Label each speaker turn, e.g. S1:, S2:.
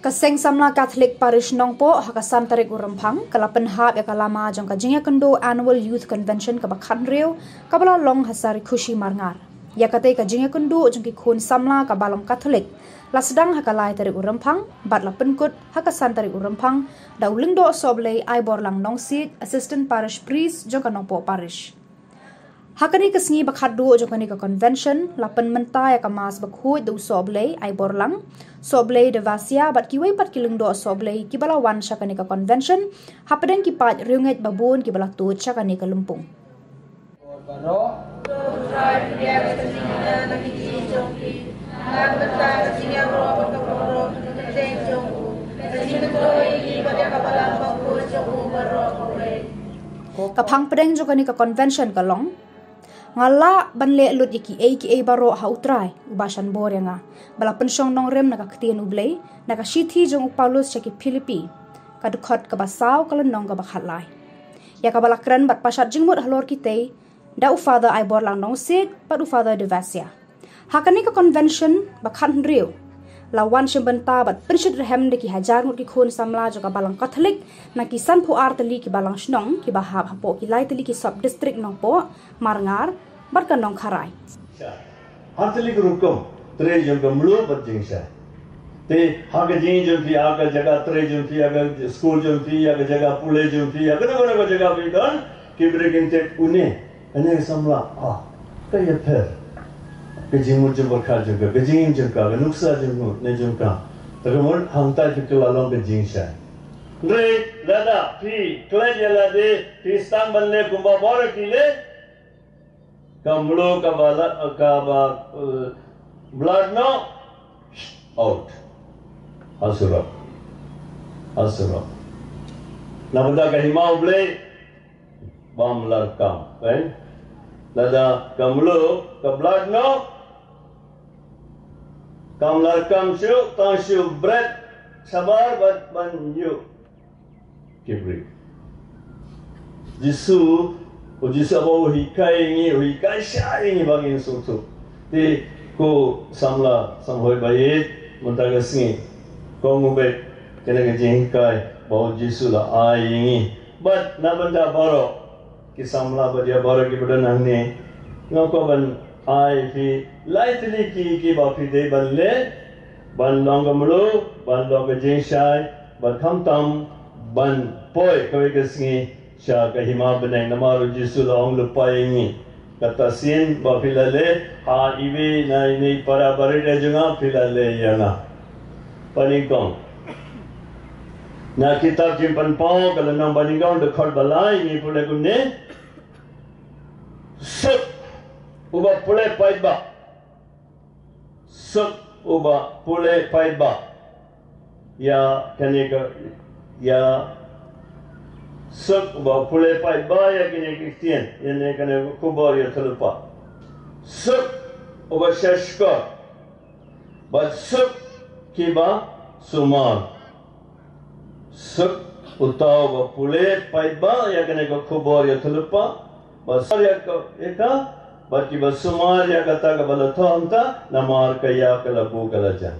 S1: Seng Samla Katholik Parish Nongpoh tarik Rymphang kala pynhap ya lama jong jingiakynduh Annual Youth Convention ka Khun Long Sarikhushi Marngar. Ya katei jingiakynduh jong khun Samla Balang Katholik la sdang tarik Rymphang bat la pynkut tarik Rymphang da Lyngdoh Sohblei Aiborlang Nongsiej Assistant Parish Priest Nongpoh Parish. Hakani kesni bakhadu jokani ka convention lapan menta ya kamas bakhuid du Sohblei Aiborlang Sohblei Devasia bat kiwai pat Lyngdoh Sohblei kibalawan syakani ka convention hapadeng kipat riunget babun kibala Tuid syakani ka Lumpung. Kapang pedeng jokani ka convention kalong ngala banle lut ki baro ha utrai ubasan borenga bala pensyong nong rem naka ketien ublei naka shithi jong Paulus syaki Filipi kadukot ka basau kala nong ka bakhalai ya ka balakran bat pasat jingmut halor kitei da ufada Aiborlang Nongsiej pat ufada Devasia hakani ka convention bakhan riu lawan syembenta bat pensyid rehem de ki Hajar mut ki khun Samla joka Balang Katholik na ki san puar teli ki Balang Shillong ki bahab hapo ki lai teli ki sub district Nongpoh Marngar bat ka nong kharai
S2: Katholik rukum tre jong mlu bat jingsa te haga jing jong fi aga jaga tre jong fi aga school jong fi aga jaga pule jong fi aga ko jaga fi kan ki bregin te une ane Samla kaya per Gajing mujur berkah juga, gajing juga, nuksa juga, ne juga. Terkemudian hantar itu lalong gajing saya. Re, lada, pi, klej lade, pi stang banle kumba bor kile. Kamlo kaba blood no out. Asura. Nabda kahimau ble bam larkam, kan? Lada kamlo ka blood no. Kamlar kam syu, tang syu bread, sabar bat ban yu. Kibri. Jisu apa hikai syai ni bangin sutu. Di ko samla samhoi bayit muntaga singi. Ko ngubek kena kejing hikai bau jisu la ai ingi. Bat na benda baro ki samla badia baro ki bedanang ni. Ngako ban ai fi lightly ki ba fi de ban le ban long mulu ban long jing shai ban kham tam ban poi ko ke singi sha ka hima benang namaru jisu long lu pai ni kata sin ba fi le ha iwi nai ni para bari de junga fi le yana panikong na kitab jimpan pau kalau nang baningong de khol balai ni pule kunne sut uba pule paiba suk uba pule paiba ya kaneka ya suk uba pule paiba ya kene kristian ya ne kane kubor ya tulupa suk uba shashka but suk kiba sumar suk utau uba pule paiba ya kane kubor ya tulupa basar ya ka Bagi bersumar ya kata kepada Tuhan namar kaya kelabu kelajan.